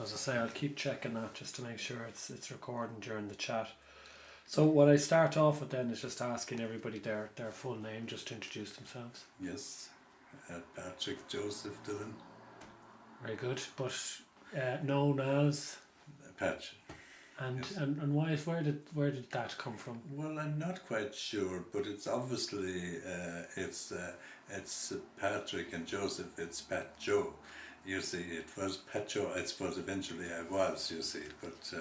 As I say, I'll keep checking that just to make sure it's recording during the chat. So what I start off with then is just asking everybody their full name, just to introduce themselves. Yes, Patrick Joseph Dillon. Very good, but known as Patch. and Yes. and why where did that come from? Well, I'm not quite sure, but it's obviously it's Patrick and Joseph. It's Pat Joe. You see, it was Pat Joe. I suppose eventually I was. You see, but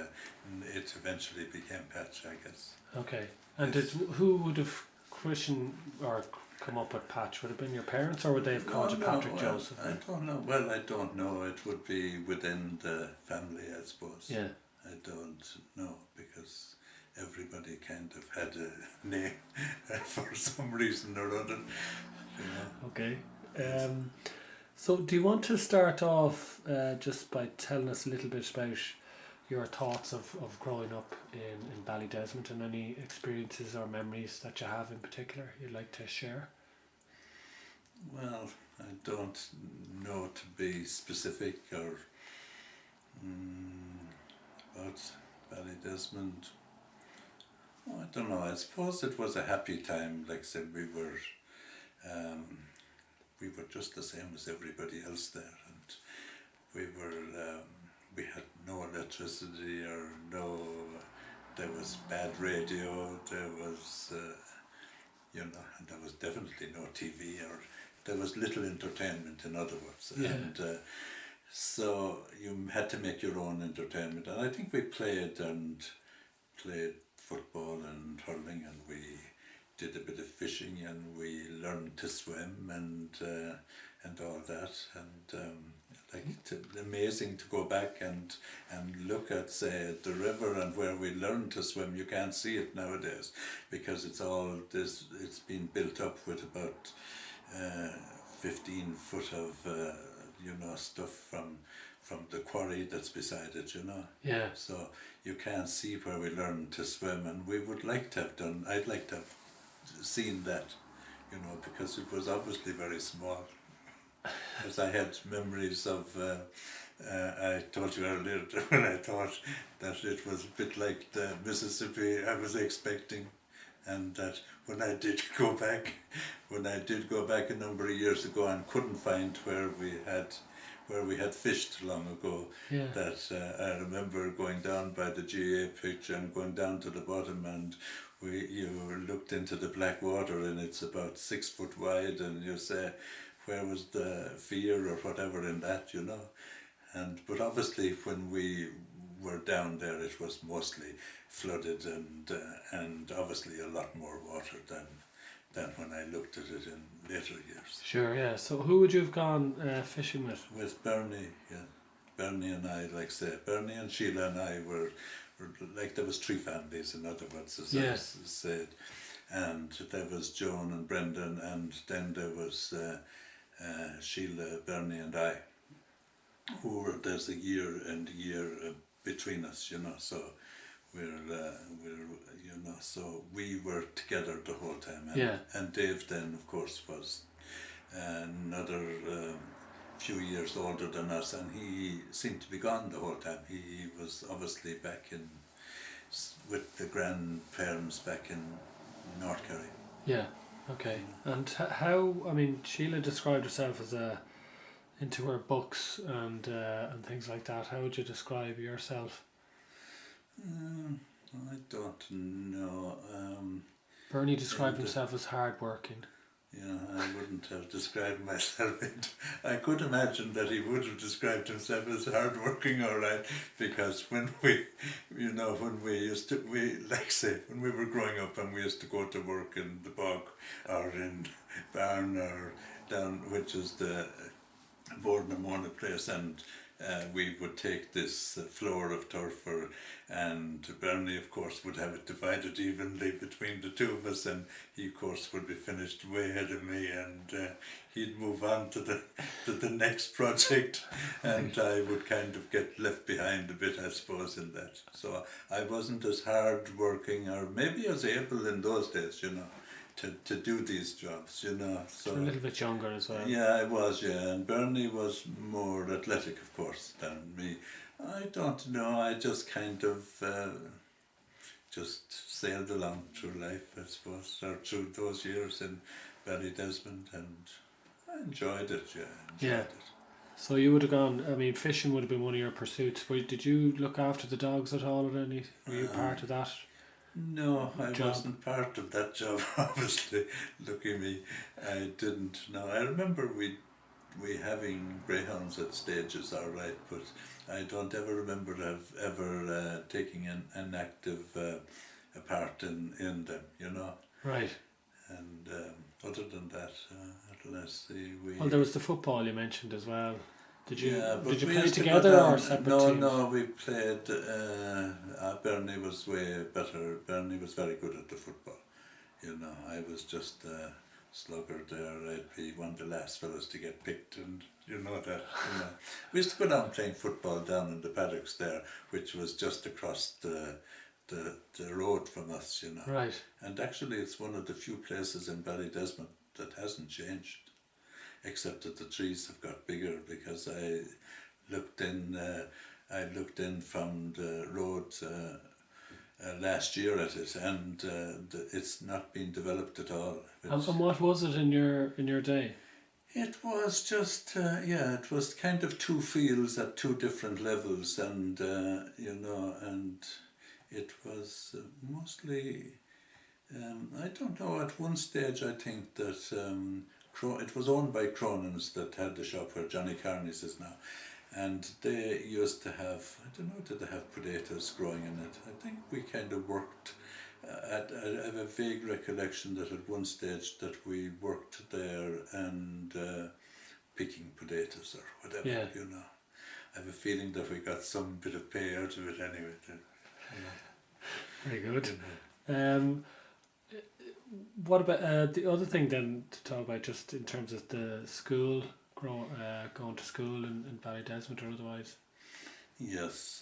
it eventually became Patch, I guess. Okay, and Yes. who would have christened or come up with Patch? Would it have been your parents, or would they have called you Patrick well, Joseph? I don't know. Well, I don't know. It would be within the family, I suppose. Yeah. I don't know, because everybody kind of had a name for some reason or other. You know. Okay. So do you want to start off just by telling us a little bit about your thoughts of growing up in Ballydesmond, and any experiences or memories that you have in particular you'd like to share? Well, I don't know to be specific or about Ballydesmond. Oh, I don't know. I suppose it was a happy time. Like I said, we were just the same as everybody else there, and we had no electricity or no. There was bad radio. There was and there was definitely no TV, or there was little entertainment, in other words. Yeah. And so you had to make your own entertainment, and I think we played football and hurling, and we did a bit of fishing, and we learned to swim and all that, and amazing to go back and look at, say, the river, and where we learned to swim. You can't see it nowadays because it's been built up with about 15 foot of stuff from the quarry that's beside it, Yeah. so you can't see where we learned to swim, and we would like to have done. I'd like to have seen that, because it was obviously very small. Because I had memories of, I told you earlier when I thought that it was a bit like the Mississippi I was expecting, and that when I did go back a number of years ago and couldn't find where we had fished long ago, Yeah. that I remember going down by the GA pitch and going down to the bottom, and you looked into the black water, and it's about 6 foot wide, and you say, where was the fear or whatever in that, but obviously when we were down there, it was mostly flooded, and obviously a lot more water than when I looked at it in later years. Sure, yeah. So who would you have gone fishing with? With Bernie, yeah. Bernie and I, like say, Bernie and Sheila and I were like, there was 3 families, in other words, as I said. And there was Joan and Brendan, and then there was Sheila, Bernie and I, there's a year between us, so so we were together the whole time. And Dave then, of course, was another few years older than us, and he seemed to be gone the whole time. He was obviously back with the grandparents back in North Kerry. Yeah. Okay. And how? I mean, Sheila described herself as into her books and things like that. How would you describe yourself? I don't know. Bernie described himself as hardworking. Yeah, I wouldn't have described myself. I could imagine that he would have described himself as hardworking, all right, because when we were growing up and we used to go to work in the bog or in Barn or down, which is the Bournemouth place, and we would take this floor of turf, and Bernie, of course, would have it divided evenly between the two of us, and he, of course, would be finished way ahead of me, and he'd move on to the next project, and I would kind of get left behind a bit, I suppose, in that. So I wasn't as hard working, or maybe as able in those days, to do these jobs, So a little bit younger as well. Yeah, I was, yeah. And Bernie was more athletic, of course, than me. I don't know. I just kind of just sailed along through life, I suppose, or through those years in Ballydesmond, and I enjoyed it. Yeah, Yeah. enjoyed it. So you would have gone. I mean, fishing would have been one of your pursuits. Did you look after the dogs at all? Or any? Were you part of that? No, I Job. wasn't part of that job. Obviously, look at me, I didn't. No, I remember we having greyhounds at stages, all right, but I don't ever remember ever taking an active a part in them, you know. Right. And other than that, let's see, Well, there was the football you mentioned as well. Did you yeah, but did you we play used to go together or down. separate No, teams? no, we played. Bernie was way better. Bernie was very good at the football. You know, I was just a slugger there. I'd be one of the last fellas to get picked, and you know that. You know. We used to go down playing football down in the paddocks there, which was just across the road from us, you know. Right. And actually, it's one of the few places in Ballydesmond that hasn't changed, except that the trees have got bigger. Because I looked in from the road last year at it, and it's not been developed at all. And what was it in your day? It was just, it was kind of two fields at two different levels, and you know, and it was mostly. I don't know. At one stage, I think that it was owned by Cronin's that had the shop where Johnny Carney's is now, and they used to have. I don't know. Did they have potatoes growing in it? I think we kind of worked. I have a vague recollection that at one stage that we worked there and picking potatoes or whatever. Yeah. You know, I have a feeling that we got some bit of pay out of it anyway. You know. Very good. You know. What about the other thing then to talk about, just in terms of the school, going to school in Ballydesmond or otherwise? Yes.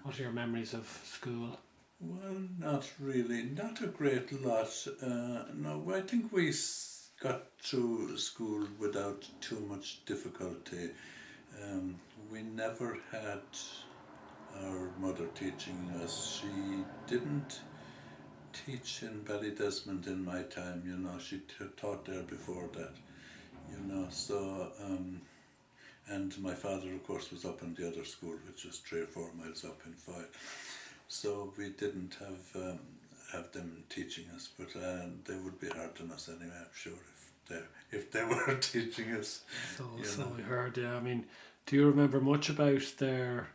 What are your memories of school? Well, not really. Not a great lot. No, I think we got through school without too much difficulty. We never had our mother teaching us. She didn't teach in Ballydesmond in my time, you know. She taught there before that, you know. So, and my father, of course, was up in the other school, which was 3 or 4 miles up in Foyle. So we didn't have them teaching us, but they would be hard on us anyway, I'm sure, if they were teaching us. So I heard, yeah. I mean, do you remember much about their,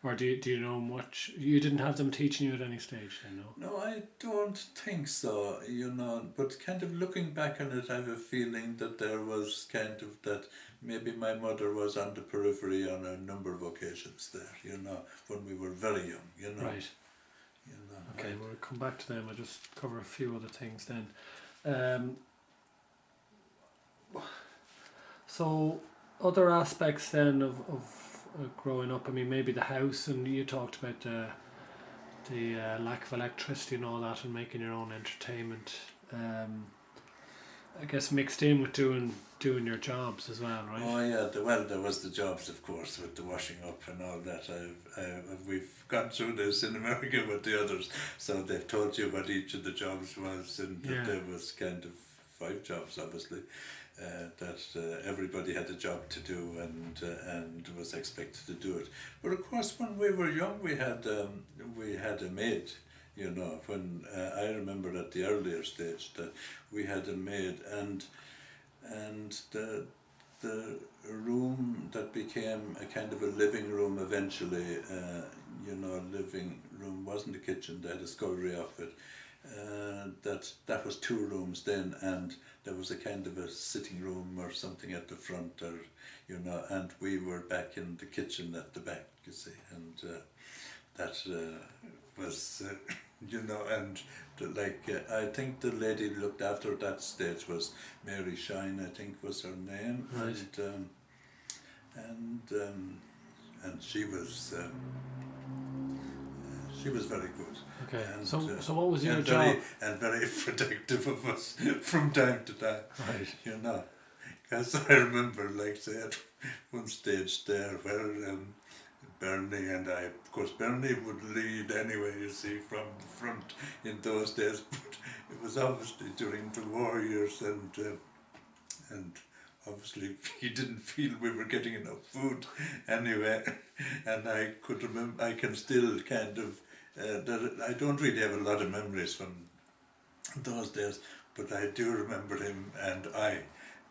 or do you know much? You didn't have them teaching you at any stage, you know? No, I don't think so, you know, but kind of looking back on it, I have a feeling that there was kind of that maybe my mother was on the periphery on a number of occasions there, you know, when we were very young, you know. Right. You know, Okay, we'll come back to them. I'll just cover a few other things then. So, other aspects then of growing up, I mean, maybe the house, and you talked about the lack of electricity and all that, and making your own entertainment. I guess mixed in with doing your jobs as well, right? Oh yeah, there was the jobs, of course, with the washing up and all that. We've gone through this in America with the others, so they've told you what each of the jobs was, and that there was kind of 5 jobs, obviously, that everybody had a job to do and was expected to do it. But of course, when we were young, we had a maid. You know, when I remember at the earlier stage that we had a maid, and the room that became a kind of a living room eventually, you know, living room wasn't a kitchen, they had a scullery off it. That was 2 rooms then, and there was a kind of a sitting room or something at the front, or you know, and we were back in the kitchen at the back, you see, and that was you know, and I think the lady who looked after at that stage was Mary Shine, I think was her name, Right. And she was very good. Okay. And, So what was your and job? very protective of us from time to time. Right. You know, because I remember, like, say, at one stage there where Bernie and I. Of course, Bernie would lead anyway, you see, from the front in those days. But it was obviously during the war years, and obviously he didn't feel we were getting enough food anyway. And I could remember, I can still kind of, I don't really have a lot of memories from those days, but I do remember him and I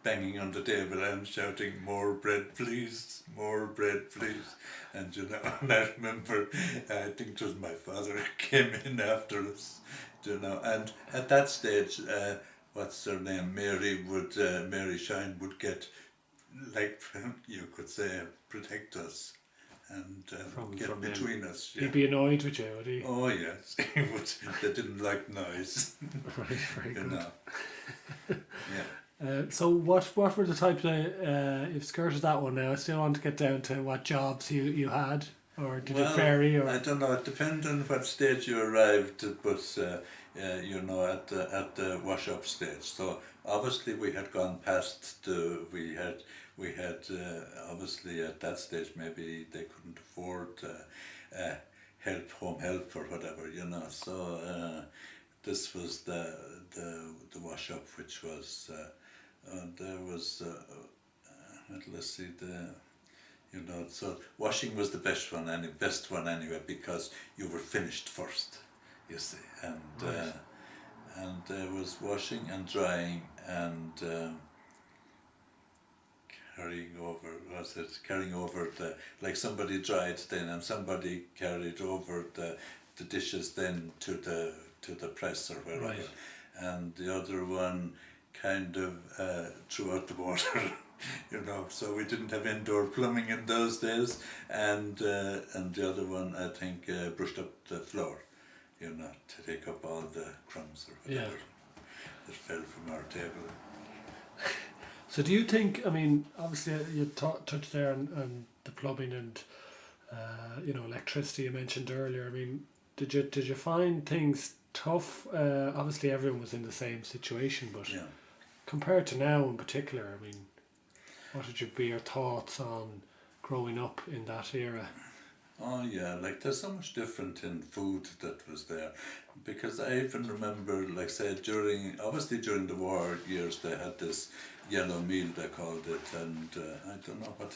banging on the table and shouting, "More bread please, more bread please." And you know, and I remember, I think it was my father who came in after us, you know, and at that stage, what's her name, Mary Shine would get, like you could say, protect us and get from between him. us. Yeah. He'd be annoyed with you, would he? Oh yes, he would. They didn't like noise. Right, very You good. know. Yeah. So what were the types of, you've skirted that one now, I still want to get down to what jobs you had, or did it vary? Or? I don't know, it depends on what stage you arrived, but you know, at the wash up stage. So obviously we had gone past we had obviously at that stage maybe they couldn't afford home help or whatever, you know. So this was the wash up, which was there was let's see, you know, so washing was the best one anyway, because you were finished first, you see, and Right. and there was washing and drying and carrying over the, like somebody dried then and somebody carried over the dishes then to the press or wherever. Right. And the other one kind of threw out the water. You know, so we didn't have indoor plumbing in those days, and the other one I think brushed up the floor, you know, to take up all the crumbs or whatever that fell from our table. So do you think, I mean, obviously you touched there on the plumbing and you know, electricity you mentioned earlier. I mean, did you find things tough? Obviously everyone was in the same situation, but Yeah. compared to now in particular, I mean, what would be your thoughts on growing up in that era? Oh yeah, like there's so much different in food that was there, because I even remember, like say during the war years, they had this yellow meal they called it, and I don't know what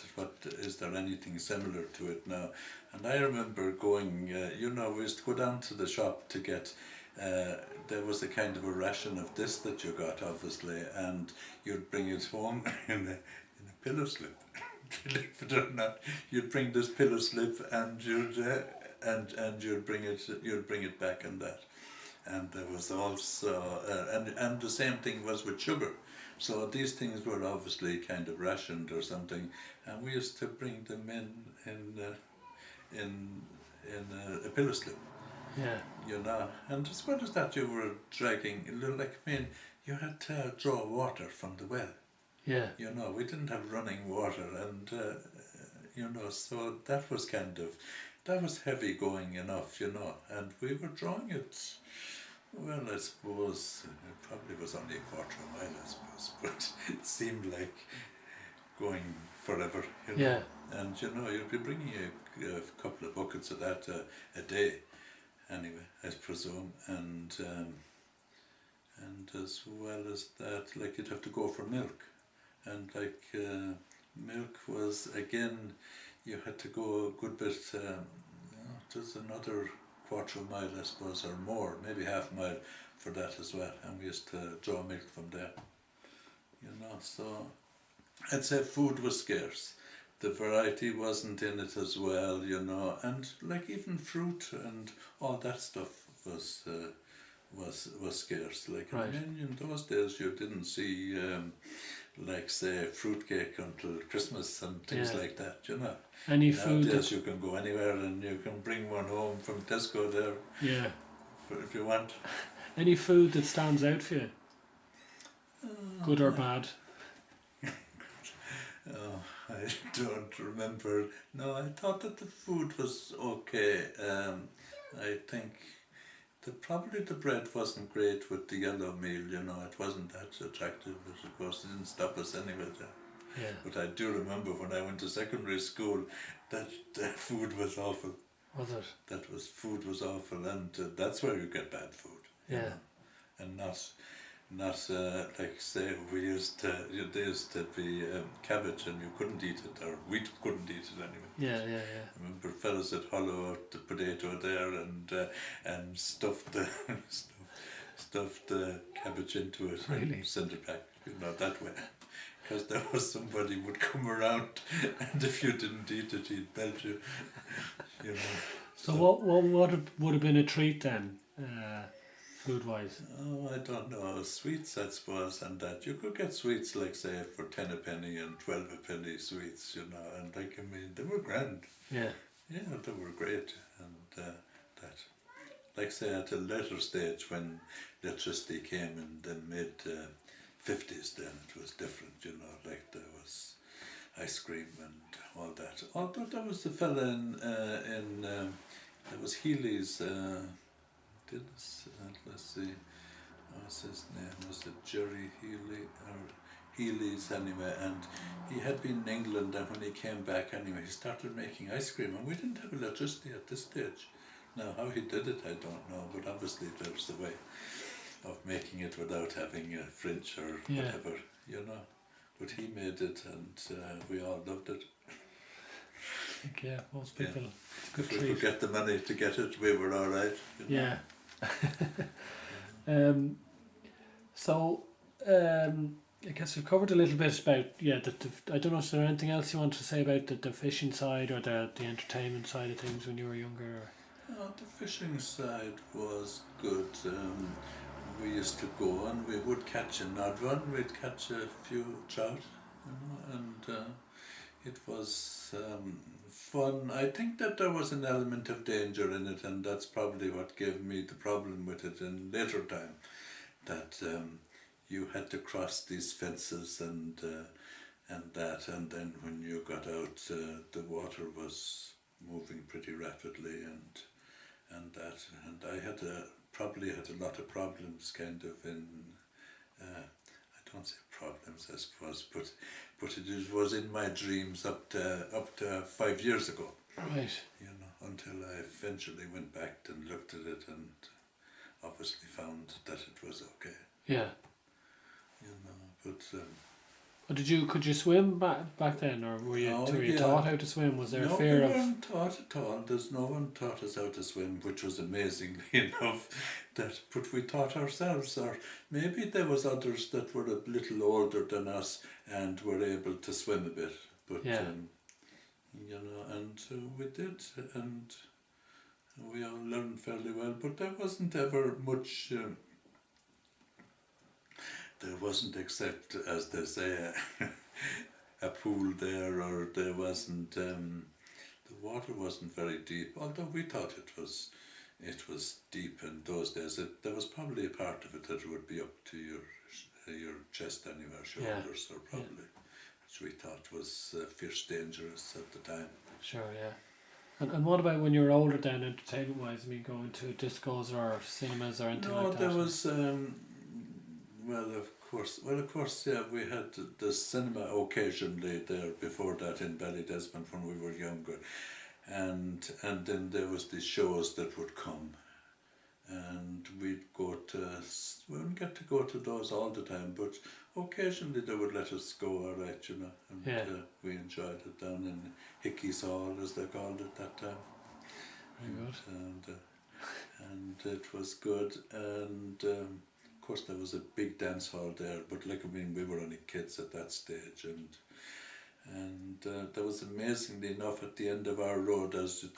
is there anything similar to it now. And I remember going, you know, we used to go down to the shop to get. There was a kind of a ration of this that you got, obviously, and you'd bring it home in a pillow slip. Believe it or not, you'd bring this pillow slip and you'd bring it back and that. And there was also and the same thing was with sugar. So these things were obviously kind of rationed or something, and we used to bring them in a pillow slip. Yeah. You know, and as well as that, you were dragging, like, I mean, you had to draw water from the well. Yeah. You know, we didn't have running water, and you know, so that was heavy going enough, you know, and we were drawing it. Well, I suppose it probably was only a quarter of a mile, I suppose, but it seemed like going forever, you know. Yeah. And you know, you'd be bringing a couple of buckets of that a day, anyway, I presume, and as well as that, like you'd have to go for milk. And like milk was, again, you had to go a good bit, there's another quarter of a mile, I suppose, or more, maybe half a mile for that as well. And we used to draw milk from there, you know. So I'd say food was scarce. The variety wasn't in it as well, you know. And like even fruit and all that stuff was scarce. Like, Right. I mean, in those days you didn't see like say fruitcake until Christmas and things like that, you know. Any food Nowadays you can go anywhere and you can bring one home from Tesco there, yeah. if you want. Any food that stands out for you? Good or bad? Oh, I don't remember. No, I thought that the food was okay. I think probably the bread wasn't great with the yellow meal, you know. It wasn't that attractive, but of course it didn't stop us anyway there. Yeah. But I do remember when I went to secondary school that food was awful. Was it? Food was awful, and that's where you get bad food. You Yeah. know? And not like say there used to be cabbage and you couldn't eat it, or we couldn't eat it anyway. Yeah, yeah, I remember fellas that hollow out the potato there and stuffed the stuffed the cabbage into it Really? and sent it back, that way. Because there was somebody would come around, and if you didn't eat it, he'd belt you. You know. So what would have been a treat then, food wise? Oh, I don't know. Sweets, I suppose, and that you could get sweets like say for 10 a penny and 12 a penny sweets, and they were grand. Yeah. Yeah, they were great, and that, like say at a later stage when electricity came in the mid 50s, then it was different, like there was ice cream and all that. Although there was the fella there was Healy's. Let's see, what was his name? Was it Jerry Healy or Healy's anyway? And he had been in England, and when he came back anyway, he started making ice cream, and we didn't have electricity at this stage. Now how he did it, I don't know, but obviously there's a way of making it without having a fridge or whatever, But he made it, and we all loved it. I think, yeah, most people. It's a good If we treat. could get the money to get it, we were all right. Yeah. I guess we've covered a little bit about I don't know, is there anything else you want to say about the fishing side or the entertainment side of things when you were younger? The fishing side was good. We used to go and we would catch an odd one. We'd catch a few trout, and it was fun. I think that there was an element of danger in it, and that's probably what gave me the problem with it in later time. That you had to cross these fences and then when you got out, the water was moving pretty rapidly, and I probably had a lot of problems kind of in. I don't say problems, I suppose, but it was in my dreams up to 5 years ago. Right. Until I eventually went back and looked at it and obviously found that it was okay. Yeah. But could you swim back then, or were you taught how to swim? Was there a fear of? No, we weren't taught at all. No one taught us how to swim, which was amazingly enough. But we taught ourselves, or maybe there was others that were a little older than us and were able to swim a bit. But and we did, and we all learned fairly well. But there wasn't ever much. There wasn't, except, as they say, a pool there, or there wasn't, the water wasn't very deep, although we thought it was deep in those days. There was probably a part of it that would be up to your chest anywhere, shoulders, or probably, which we thought was fierce dangerous at the time. Sure, yeah. And what about when you were older then, entertainment-wise? I mean, going to discos or cinemas or anything like that? No, there was... Of course, yeah, we had the cinema occasionally there before that in Ballydesmond when we were younger, and then there was the shows that would come, and we wouldn't get to go to those all the time, but occasionally they would let us go, all right, and we enjoyed it down in Hickey's Hall, as they called it that time. Very good. And it was good, and of course there was a big dance hall there, but we were only kids at that stage, and there was, amazingly enough, at the end of our road as it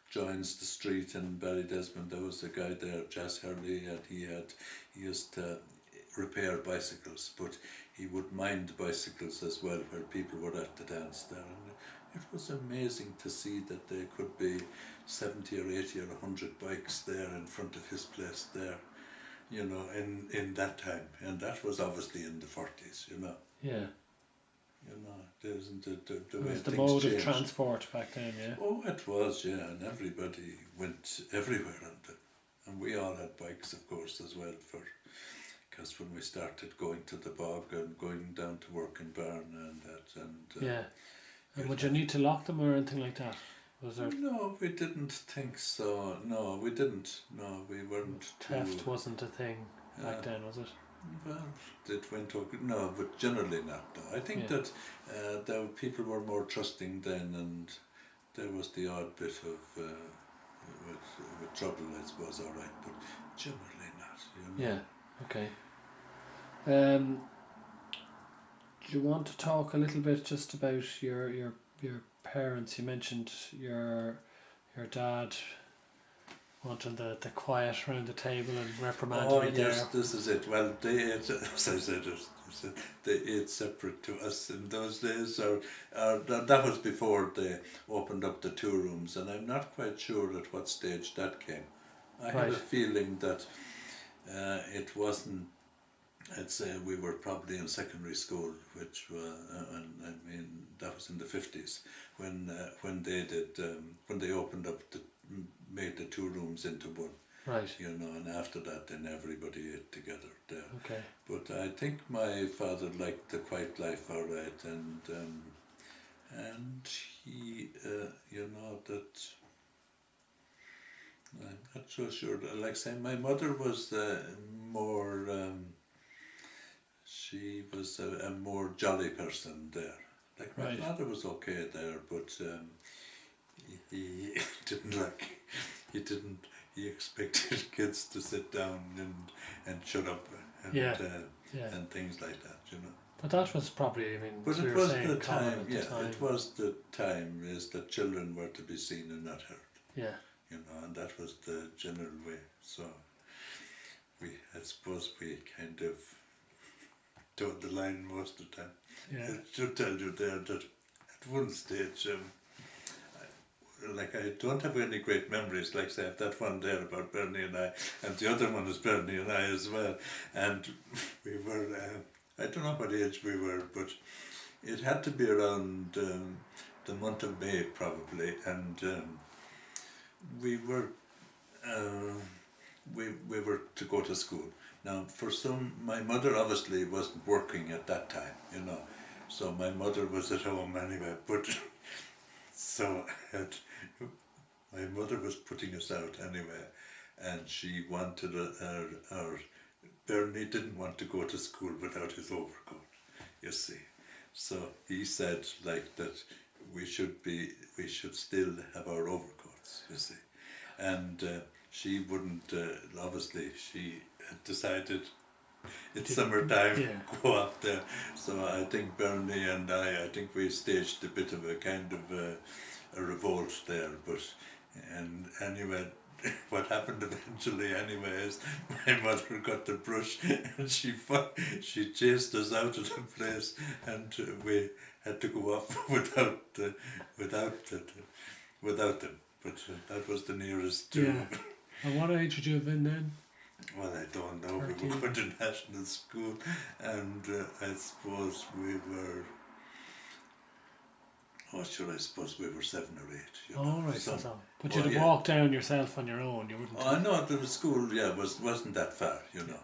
joins the street in Ballydesmond, there was a guy there, Jas Hurley, and he used to repair bicycles, but he would mind bicycles as well where people were at the dance there, and it was amazing to see that there could be 70 or 80 or 100 bikes there in front of his place there, in that time, and that was obviously in the 40s, Yeah. There isn't the It way was the things mode changed. of transport back then, yeah. Oh, it was, yeah, and everybody went everywhere on them, and we all had bikes, of course, as well, for because when we started going to the bog and going down to work in Barn and that, and Yeah. And would you need to lock them or anything like that? Was there no, we didn't think so. No, we didn't. No, we weren't. theft wasn't a thing back Uh, then, was it? Well, it went okay. No, but generally not. No. I think Yeah. that people were more trusting then, and there was the odd bit of with trouble, I suppose. All right, but generally not. You know? Yeah. Okay. Um, do you want to talk a little bit just about your parents? You mentioned your dad wanting the quiet around the table and reprimanding Oh you yes, there. this is it. Well, they ate, as I said, they ate separate to us in those days, or that was before they opened up the two rooms, and I'm not quite sure at what stage that came. I had a Right. feeling that it wasn't. I'd say we were probably in secondary school, which and I mean that was in the 50s when they did when they opened up made the two rooms into one. Right. You know, and after that, then everybody ate together there. Okay. But I think my father liked the quiet life, all right, and he, you know, that I'm not so sure. Like saying, my mother was more. She was a more jolly person there. Like my Right. father was okay there, but he didn't like. He didn't. He expected kids to sit down and shut up and Yeah. Yeah. and things like that, you know. But that was probably, I mean, But as we it were was saying, the common time, at the yeah. time. It was the time is that children were to be seen and not heard, Yeah. you know, and that was the general way. So I suppose we kind of towed the line most of the time. Yeah. I should tell you there that at one stage, I don't have any great memories, like say, I have that one there about Bernie and I, and the other one is Bernie and I as well. And we were, I don't know what age we were, but it had to be around the month of May probably, and we were we were to go to school. Now, my mother obviously wasn't working at that time, you know, so my mother was at home anyway, but so my mother was putting us out anyway, and she wanted our Bernie didn't want to go to school without his overcoat, you see. So he said like that we should still have our overcoats, you see. And she wouldn't, obviously she had decided it's summertime, Yeah. go up there. So I think Bernie and I think we staged a bit of a kind of a revolt there, but and anyway, what happened eventually anyway is my mother got the brush and she chased us out of the place, and we had to go off without them. But that was the nearest to. Yeah. And what age would you have been then? Well, I don't know. We 13. were going to national school, and I suppose we were. Oh, sure. I suppose we were 7 or 8. You know, Oh, right. some- So. But oh, you'd have yeah. walked down yourself on your own. You wouldn't. Oh, no, the school, yeah, wasn't that far, you know.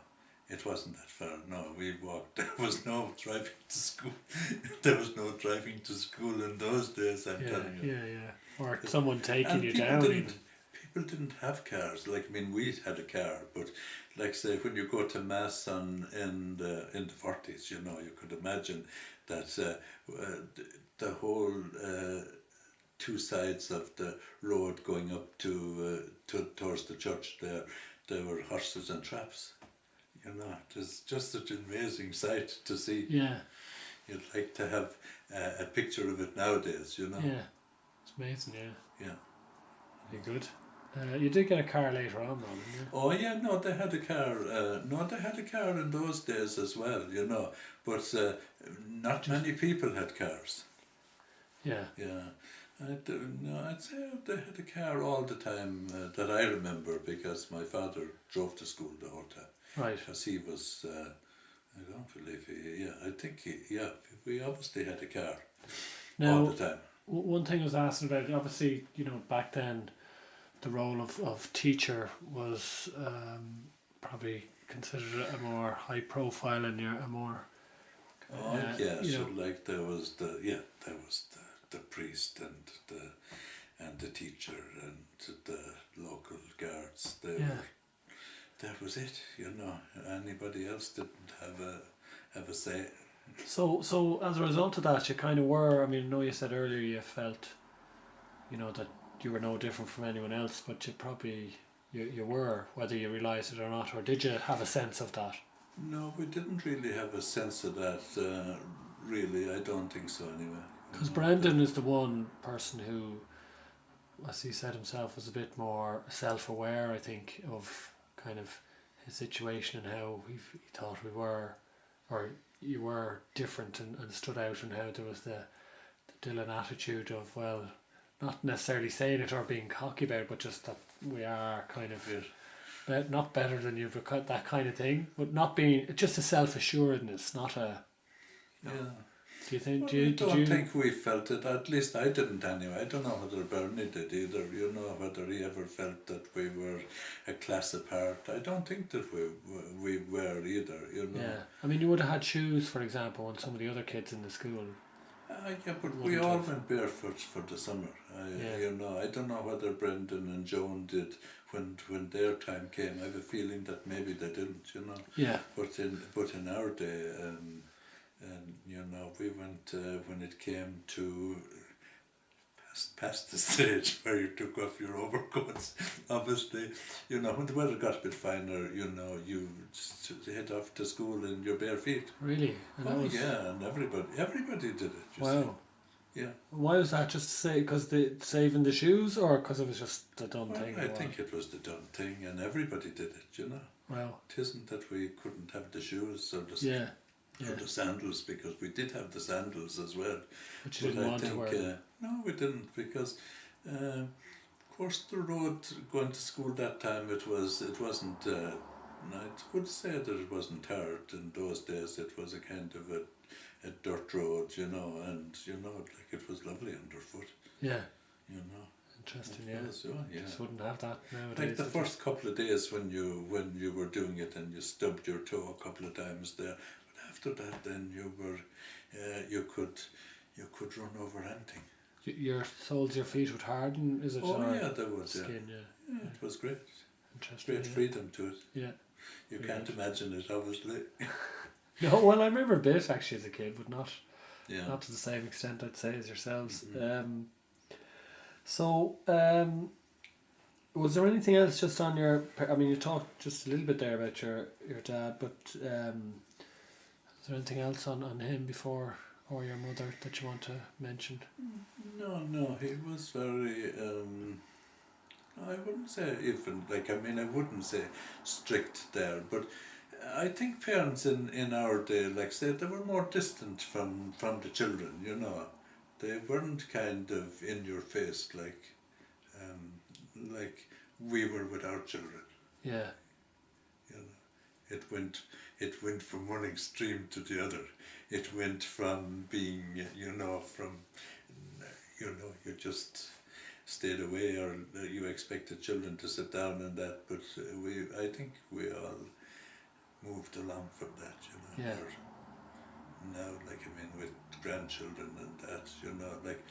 It wasn't that far. No, we walked. There was no driving to school. There was no driving to school in those days, I'm Yeah. telling you. Yeah. Yeah. Or someone taking And you people down. didn't, Even. people didn't have cars. Like, I mean, we had a car, but like say when you go to mass in the 40s, you know, you could imagine that the whole two sides of the road going up towards the church there were horses and traps. You know, it's just such an amazing sight to see. Yeah. You'd like to have a picture of it nowadays, you know. Yeah. It's amazing. Yeah. Yeah. Very good. You did get a car later on, though, didn't you? Oh yeah, no, they had a car. No, they had a car in those days as well, you know. But not many people had cars. Yeah. Yeah, I'd say they had a car all the time that I remember, because my father drove to school the whole time. Right. Because he was, I don't believe I think we obviously had a car Now, all the time. one thing I was asking about, obviously, you know, back then, the role of teacher was probably considered it a more high profile and you're a more Oh yeah, you so know, like there was the priest and the teacher and the local guards. yeah. That was it. You know, anybody else didn't have a say. So as a result of that, you kind of were. I mean, I know you said earlier you felt, you know, that you were no different from anyone else, but you probably you were, whether you realised it or not, or did you have a sense of that? No, we didn't really have a sense of that. Really, I don't think so. Anyway, Because Brendan is the one person who, as he said himself, was a bit more self-aware, I think, of kind of his situation and how he thought we were, or you were different and stood out, and how there was the Dillon attitude of, well, not necessarily saying it or being cocky about it, but just that we are kind of not better than you, but that kind of thing. But not being, just a self-assuredness, not a. yeah. Do you think? Well, Did I don't you? think we felt it. At least I didn't anyway. I don't know whether Bernie did either. You know, whether he ever felt that we were a class apart. I don't think that we were either. You know. Yeah, I mean, you would have had shoes, for example, on some of the other kids in the school. Yeah, but we Wouldn't all have. went barefoot for the summer. Yeah. You know, I don't know whether Brendan and Joan did when their time came. I have a feeling that maybe they didn't. You know. Yeah. But in our day, and you know, we went when it came to past the stage where you took off your overcoats. Obviously, you know, when the weather got a bit finer, you know, you just head off to school in your bare feet. Really? And that Oh was, yeah, and everybody did it. You wow. see. Yeah. Why was that? Just to say, because saving the shoes, or because it was just the done Well, thing? I think it was the done thing, and everybody did it. You know, Wow. it isn't that we couldn't have the shoes or the Yeah. or Yeah. the sandals, because we did have the sandals as well. But you But didn't I want to think wear them. no, we didn't, because of course the road going to school that time, it wasn't. I would say that it wasn't hard in those days. It was a kind of a dirt road, you know, and you know, like it was lovely underfoot, Yeah. you know. Interesting. It Yeah. was, oh, yeah. Just wouldn't have that nowadays. Like the would you? first couple of days when you were doing it and you stubbed your toe a couple of times there, but after that, then you could run over anything. Your soles, of your feet would harden. Is it? Oh or yeah, there was. skin. Yeah, Yeah. yeah, it was great. Interesting. Great Yeah. freedom to it. Yeah. You Very can't good. imagine it, obviously. No, well, I remember a bit actually as a kid, but not Yeah. not to the same extent, I'd say, as yourselves. Mhm. So, was there anything else just on your? I mean, you talked just a little bit there about your dad, but is there anything else on him before, or your mother, that you want to mention? No, he was very. I wouldn't say even like. I mean, I wouldn't say strict there, but I think parents in our day, like say, they were more distant from the children. You know, they weren't kind of in your face like we were with our children. Yeah. You know, it went from one extreme to the other. It went from being, you just stayed away, or you expected children to sit down and that. But I think we all moved along from that. You know. Yeah. Now, like I mean, with grandchildren and that, you know, like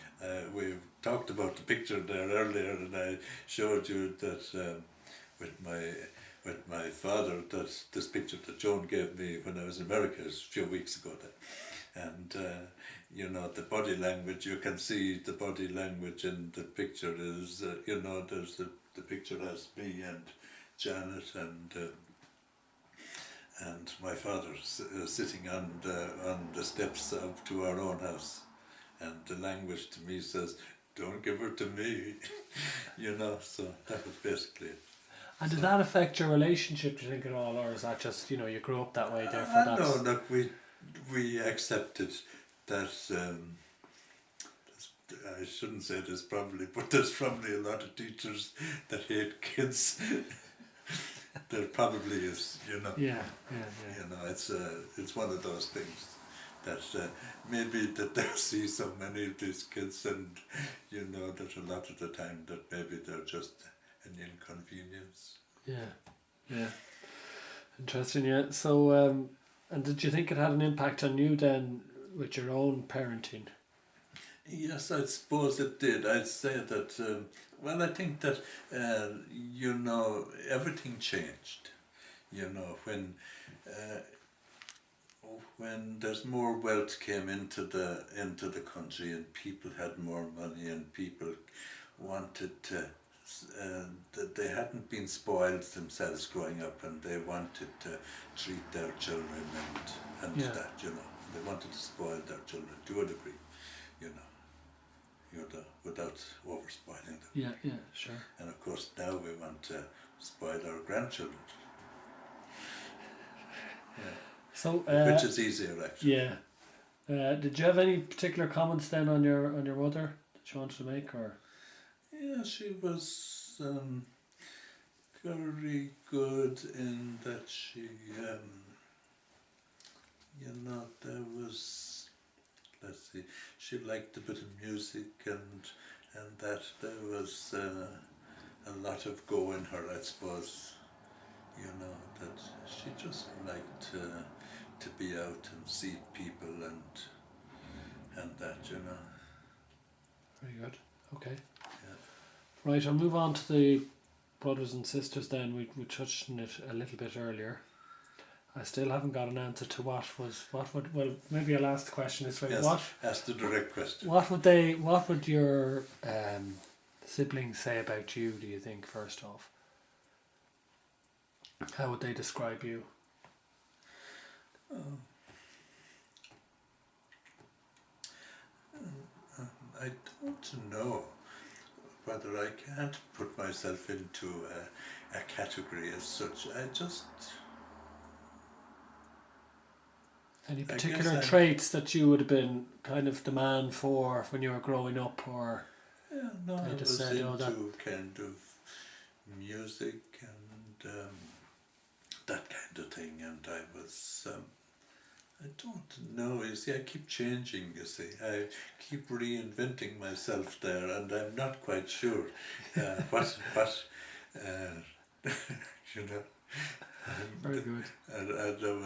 we've talked about the picture there earlier, and I showed you that with my father, that this picture that Joan gave me when I was in America a few weeks ago, and you know, the body language, you can see the body language in the picture is you know, there's the picture has me and Janet and my father sitting on the steps up to our own house, and the language to me says, "Don't give her to me," you know. So that was basically it. And did that affect your relationship, do you think, at all, or is that just, you know, you grew up that way, therefore that's... No, look, we accepted that. I shouldn't say this probably, but there's probably a lot of teachers that hate kids. There probably is, you know. Yeah. You know, it's one of those things that maybe that they see so many of these kids, and you know that a lot of the time that maybe they're just an inconvenience. Yeah. Interesting, yeah. So, and did you think it had an impact on you then with your own parenting? Yes, I suppose it did. I'd say that, well, I think that, everything changed. Uh, when there's more wealth came into the country and people had more money and people wanted to, they hadn't been spoiled themselves growing up and they wanted to treat their children and Yeah, that, they wanted to spoil their children to a degree, you know. Without over spoiling them. yeah, yeah, sure. And of course now we want to spoil our grandchildren. Yeah. So, Which is easier actually. yeah. Did you have any particular comments then on your mother that you wanted to make, or? Yeah, she was very good in that she, there was, let's see, she liked a bit of music and that there was a lot of go in her, I suppose. That she just liked to be out and see people and that. Very good. Okay. Yeah. Right, I'll move on to the brothers and sisters then. We touched on it a little bit earlier. I still haven't got an answer to well, maybe I'll ask the question this way. Yes, ask the direct question. What would your siblings say about you, do you think, first off? How would they describe you? I don't know whether I can't put myself into a category as such. Any particular traits that you would have been kind of the man for when you were growing up, or? Yeah, no, I was into kind of music and that kind of thing, and I was, I don't know, you see, I keep changing, you see, I keep reinventing myself there, and I'm not quite sure what you know. Very good. And there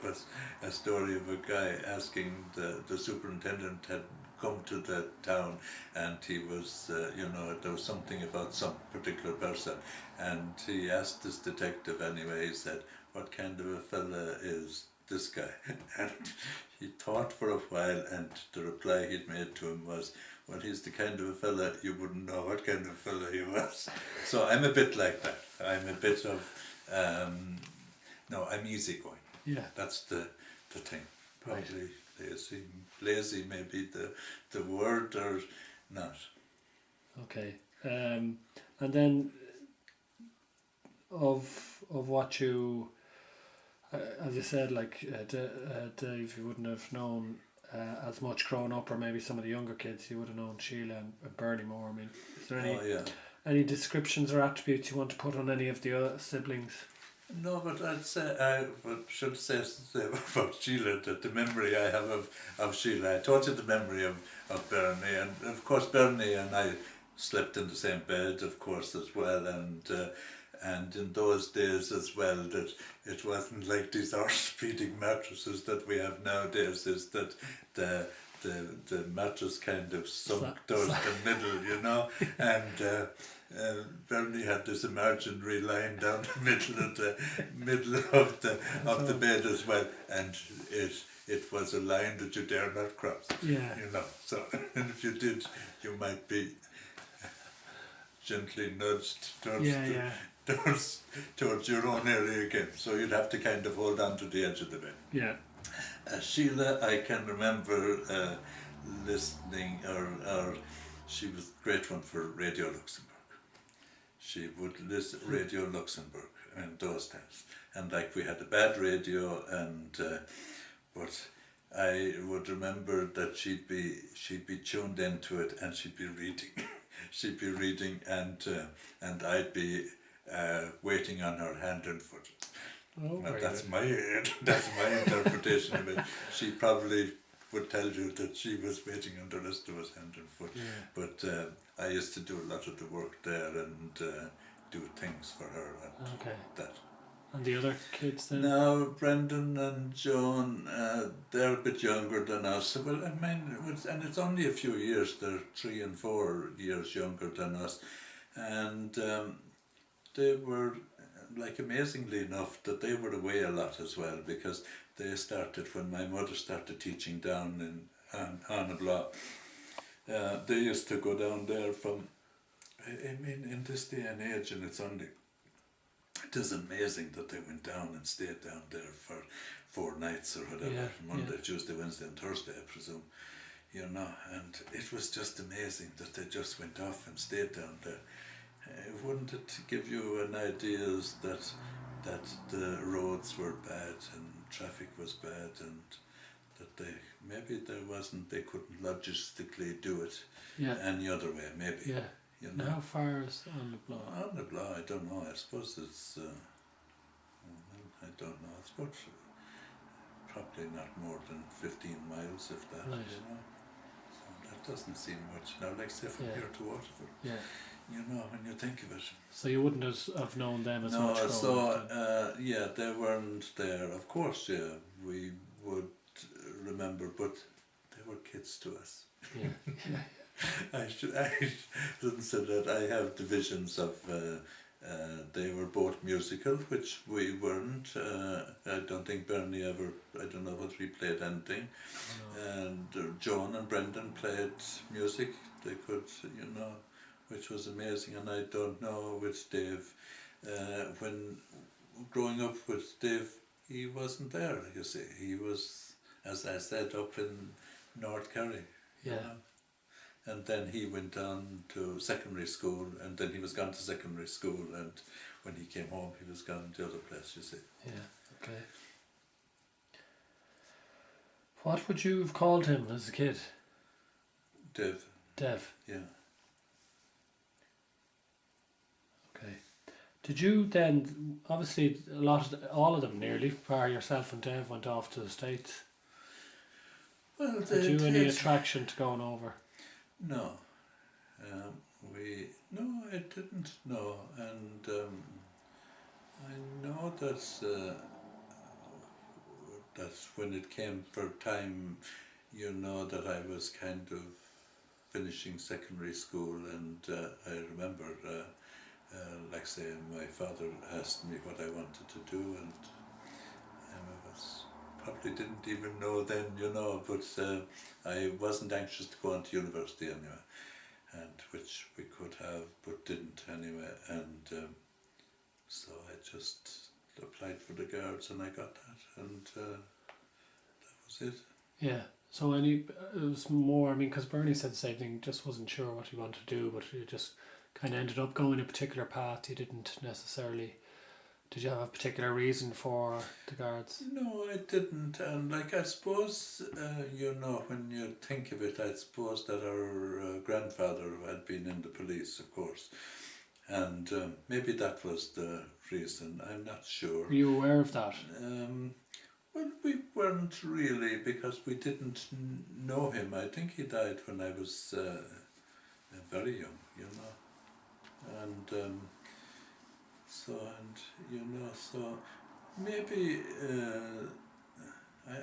was a story of a guy asking the superintendent had come to the town, and he was, there was something about some particular person, and he asked this detective anyway, he said, what kind of a fella is this guy? And he thought for a while, and the reply he'd made to him was, well, he's the kind of a fella you wouldn't know what kind of fella he was. So I'm a bit like that. I'm a bit of, I'm easygoing. Yeah. That's the thing. Probably right. Lazy may be the word or not. Okay. And then of what you, as you said, like Dave, you wouldn't have known as much growing up, or maybe some of the younger kids, you would have known Sheila and Bernie more. I mean, is there any descriptions or attributes you want to put on any of the other siblings? No, but I should say about Sheila that the memory I have of Sheila, I told you the memory of Bernie, and of course Bernie and I slept in the same bed, of course, as well, and in those days as well, that it wasn't like these orthopedic mattresses that we have nowadays, is that the mattress kind of sunk towards the middle, and Bernie had this imaginary line down the middle of the bed as well, and it was a line that you dare not cross. Yeah. So and if you did, you might be gently nudged towards your own area again. So you'd have to kind of hold on to the edge of the bed. Yeah. Sheila, I can remember listening, or she was a great one for Radio Luxembourg. She would listen Radio Luxembourg in those times, and like we had a bad radio, and but I would remember that she'd be tuned into it, and she'd be reading, and I'd be waiting on her hand and foot. Oh, that's my interpretation of it. She probably would tell you that she was waiting on the rest of us hand and foot. Yeah. But I used to do a lot of the work there and do things for her and that. And the other kids then? Now, Brendan and Joan, they're a bit younger than us. Well, I mean, and it's only a few years. They're 3 and 4 years younger than us, and they were like amazingly enough that they were away a lot as well, because they started when my mother started teaching down in Annabla. They used to go down there from. I mean, in this day and age, and it is amazing that they went down and stayed down there for 4 nights or whatever, Yeah, Monday, yeah. Tuesday, Wednesday and Thursday, I presume, and it was just amazing that they just went off and stayed down there. Wouldn't it give you an idea that the roads were bad and traffic was bad, and that they couldn't logistically do it Yeah. any other way, maybe. Yeah. And how far is on the block? On the block, I don't know. I suppose it's. I don't know. It's about probably not more than 15 miles, if that. Right. So that doesn't seem much. Now, like say from here to Waterford. Yeah. When you think of it. So you wouldn't have known them as much. No, growing so up then? they weren't there. Of course, we would remember, but they were kids to us. Yeah. Yeah. I shouldn't say that. I have divisions of. They were both musical, which we weren't. I don't think Bernie ever. I don't know whether he played anything. No. And Joan and Brendan played music. They could, which was amazing. And I don't know with Dave. When growing up with Dave, he wasn't there. You see, he was, as I said, up in North Kerry. Yeah. And then he went on to secondary school, and then he was gone to secondary school, and when he came home, he was gone to the other place, you see. Yeah, okay. What would you have called him as a kid? Dev. Dev. Yeah. Okay. Did you then, obviously all of them nearly, bar yourself and Dev, went off to the States. Well, Did you any attraction to going over? No. I didn't know, and I know that when it came for time, that I was kind of finishing secondary school, and I remember, like say, my father asked me what I wanted to do, and probably didn't even know then, but I wasn't anxious to go on to university anyway, and which we could have, but didn't anyway, and so I just applied for the Guards and I got that, and that was it. Yeah, so it was more, because Bernie said the same thing, just wasn't sure what he wanted to do, but he just kind of ended up going a particular path. He didn't necessarily. Did you have a particular reason for the Guards? No, I didn't, and I suppose, when you think of it, I suppose that our grandfather had been in the police, of course, and maybe that was the reason. I'm not sure. Were you aware of that? Well, we weren't really, because we didn't know him. I think he died when I was very young, and so maybe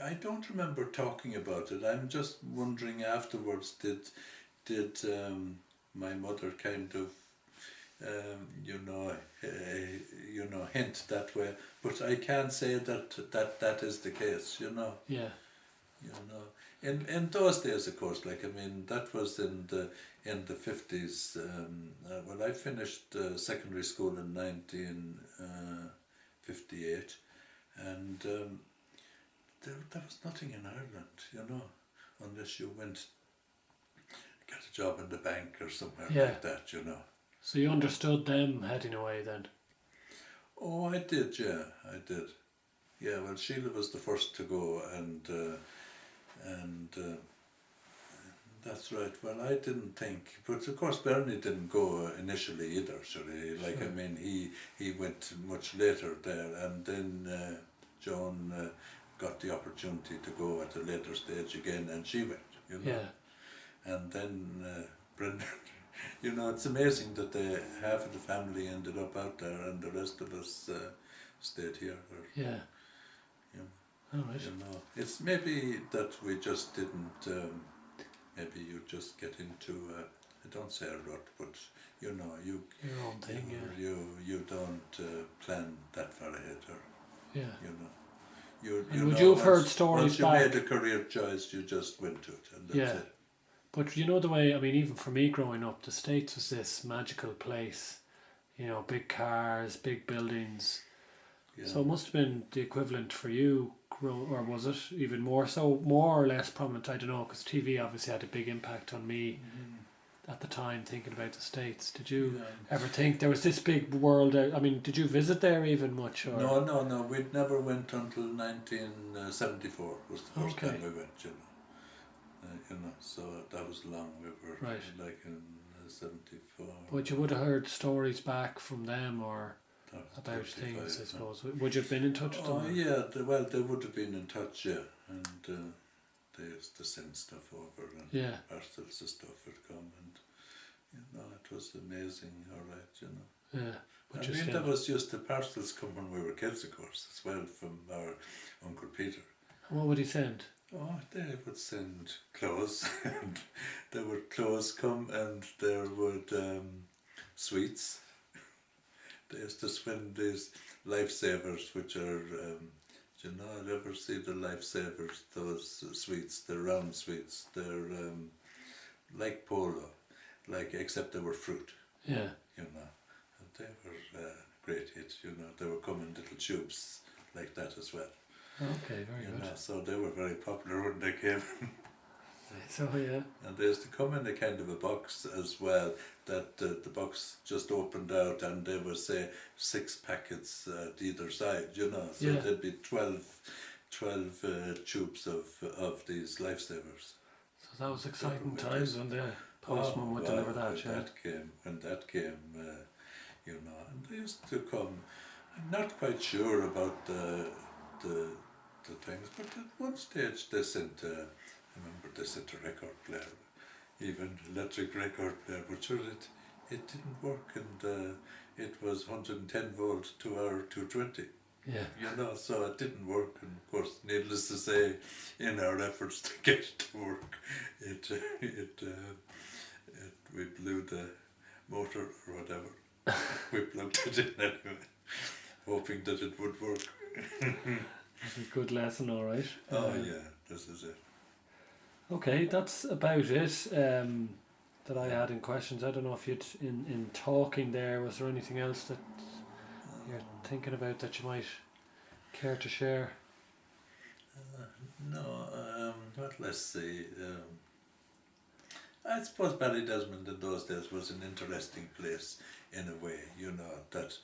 I don't remember talking about it. I'm just wondering afterwards, did my mother kind of hint that way, but I can't say that is the case, Yeah. In those days, of course, that was in the 50s. Well, I finished secondary school in 1958, and there was nothing in Ireland, unless you went get a job in the bank or somewhere like that, So you understood them heading away then? Oh, I did, yeah, I did. Yeah, well, Sheila was the first to go, and that's right. Well, I didn't think, but of course Bernie didn't go initially either. He went much later there, and then Joan got the opportunity to go at a later stage again, and she went. Yeah. And then Brendan. It's amazing that half of the family ended up out there, and the rest of us stayed here. Or, Yeah. you All right. you know, it's maybe that we just didn't. Maybe you just get into. I don't say a rut, but you know, you Your own thing, yeah. you don't plan that far ahead, or Yeah. you know. You And would know, you have heard stories once you back? made a career choice, you just went to it, and that's Yeah. it. But you know the way, I mean, even for me growing up, the States was this magical place. You know, big cars, big buildings. Yeah. So it must have been the equivalent for you, or was it even more so, more or less prominent? I don't know, because TV obviously had a big impact on me at the time, thinking about the States. Did you ever think there was this big world out? I mean, did you visit there even much? Or? No. We never went until 1974 was the first Okay. time we went. You know, so that was long. We were Right. like in 74. But you would have heard stories back from them, or about 35, things, I suppose. Would you have been in touch with Oh them? yeah, they would have been in touch, yeah, and they used to send stuff over, and Yeah. parcels of stuff would come, and you know, it was amazing. All right, you know. Yeah. But I you mean, still. that was just the parcels come when we were kids, of course, as well, from our Uncle Peter. What would he send? Oh, they would send clothes, and there would clothes come, and there would sweets. They used to send these lifesavers, which are, do you know, I'd ever see the lifesavers, those sweets, they're round sweets, they're like polo, like, except they were fruit, Yeah. you know, and they were great hits, you know, they were coming in little tubes like that as well. Okay, very You good. know, so they were very popular when they came. So yeah. And they used to come in a kind of a box as well, that the box just opened out, and there were, say, 6 packets at either side, you know, so Yeah. there'd be 12 tubes of these lifesavers. So that was exciting With times this. when the postman would deliver that. Yeah. When that came, you know, and they used to come. I'm not quite sure about the things, but at one stage they sent. I remember they sent a record player, even electric record player, but sure it didn't work, and it was 110 volt to our 220. Yeah. You know, so it didn't work, and of course, needless to say, in our efforts to get it to work, we blew the motor or whatever. We plugged it in anyway, hoping that it would work. That's a good lesson, all right. Oh yeah, this is it. Okay, that's about it that I had in questions. I don't know if you'd, in talking there, was there anything else that you're thinking about that you might care to share? No, let's see. I suppose Ballydesmond in those days was an interesting place in a way, you know, that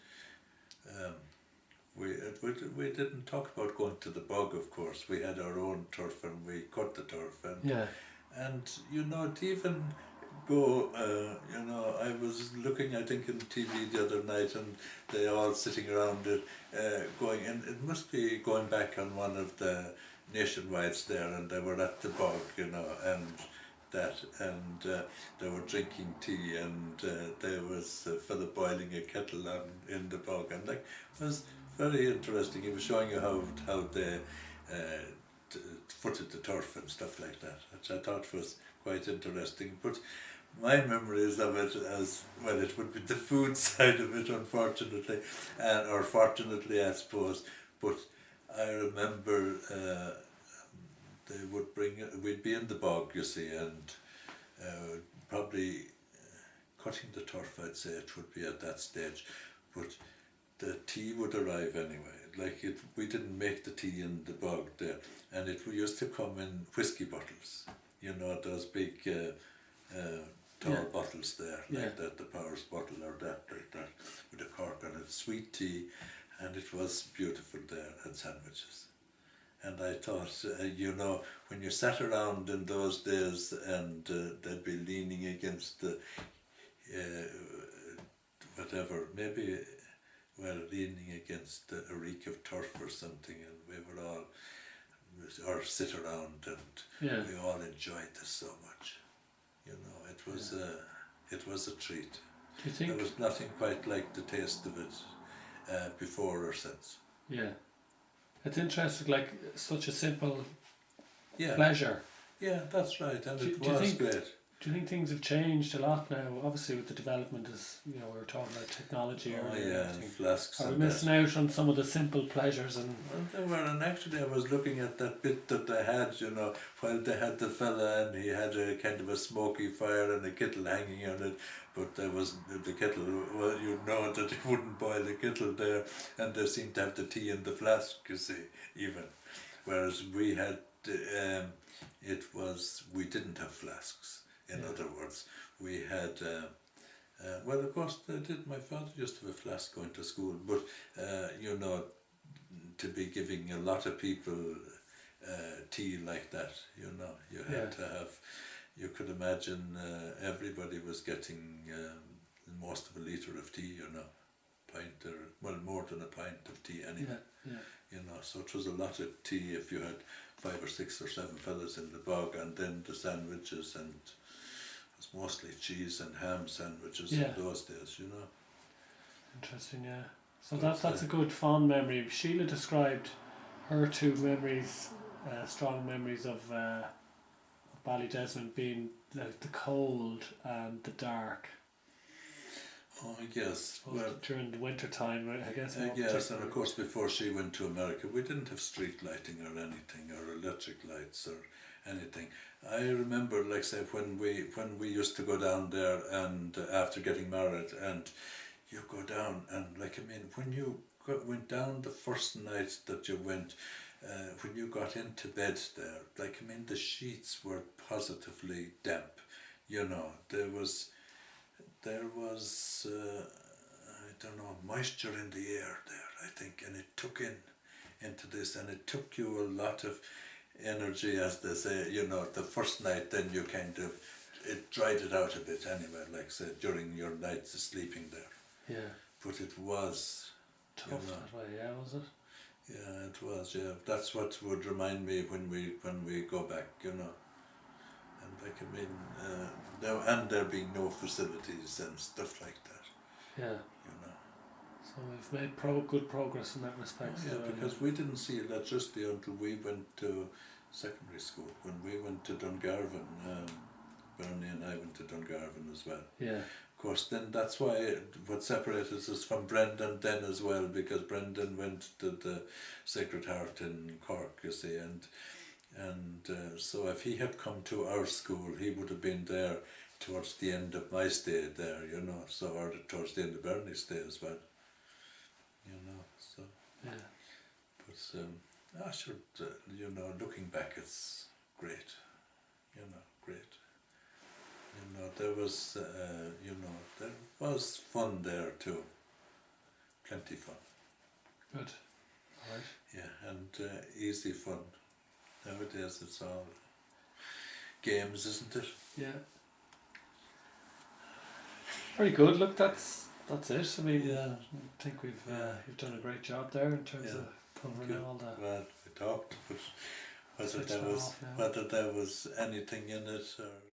we didn't talk about going to the bog, of course. We had our own turf, and we cut the turf, and Yeah. and you know, to even go, you know, I was looking, I think, in TV the other night, and they all sitting around it, going, and it must be going back on one of the nationwides there, and they were at the bog, you know, and they were drinking tea, and there was a fella boiling a kettle on in the bog, and like, it was very interesting. He was showing you how they footed the turf and stuff like that, which I thought was quite interesting. But my memories of it, as well, it would be the food side of it, unfortunately, or fortunately, I suppose. But I remember they would we'd be in the bog, you see, and probably cutting the turf, I'd say it would be at that stage. But the tea would arrive anyway. Like, we didn't make the tea in the bog there, and it used to come in whiskey bottles. You know, those big tall bottles there, like that, the Powers bottle or that, like that, with a cork on it, sweet tea, and it was beautiful there, and sandwiches. And I thought, you know, when you sat around in those days, and they'd be leaning against the whatever, maybe, well, leaning against a reek of turf or something, and we would all, or sit around, and we all enjoyed this so much. You know, it was a treat. Do you think? There was nothing quite like the taste of it before or since. Yeah. It's interesting, like such a simple Yeah, pleasure. yeah, that's right, and Do it you was think great. Do you think things have changed a lot now? Obviously, with the development, as you know, we were talking about technology Oh earlier. And yeah, and everything. flasks Are we and that. missing out on some of the simple pleasures? And Well, they were, and actually I was looking at that bit that they had, you know, while they had the fella and he had a kind of a smoky fire and a kettle hanging on it, but there was the kettle, well, you know that it wouldn't boil the kettle there, and they seemed to have the tea in the flask, you see, even. Whereas we had, we didn't have flasks, in other words. We had, well, of course, they did. My father used to have a flask going to school, but, you know, to be giving a lot of people tea like that, you know, you had to have, you could imagine everybody was getting most of a litre of tea, you know, pint or, well, more than a pint of tea anyway. You know, so it was a lot of tea if you had 5 or 6 or 7 fellas in the bog, and then the sandwiches, and it was mostly cheese and ham sandwiches in those days, you know. interesting, yeah. So But, that's a good fond memory. Sheila described her two memories, strong memories of Ballydesmond being the cold and the dark. oh, I guess, well, During the winter time, I guess. yes, and of course before she went to America we didn't have street lighting or anything, or electric lights or anything. I remember, like say, when we used to go down there, and after getting married, and you go down, and like, I mean, when you went down the first night that you went, when you got into bed there, like, I mean, the sheets were positively damp, you know. There was I don't know, moisture in the air there, I think, and it took into this, and it took you a lot of energy, as they say, you know. The first night, then you kind of, it dried it out a bit anyway, like say, during your nights of sleeping there. Yeah. But it was Tough, you know, that way, yeah, was it? yeah, it was, yeah. That's what would remind me when we go back, you know. And like, I mean, there being no facilities and stuff like that, Yeah. you know. So we've made good progress in that respect. Oh, yeah, because we didn't see electricity until we went to secondary school. When we went to Dungarvan, Bernie and I went to Dungarvan as well. Yeah. Of course, then that's why what separated us from Brendan then as well, because Brendan went to the Sacred Heart in Cork, you see, and so if he had come to our school, he would have been there towards the end of my stay there, you know, so, or towards the end of Bernie's stay as well, you know, so. Yeah. But I should, you know, looking back, it's great, you know, great. You know, there was, there was fun there too, plenty fun. Good. All right. Yeah, and easy fun. Nowadays it's all games, isn't it? Yeah. Very good. Look, that's it. I mean, Yeah. I think you've done a great job there in terms of covering Good. all that. Well, we talked, but whether Switched there it was off now. anything in it, or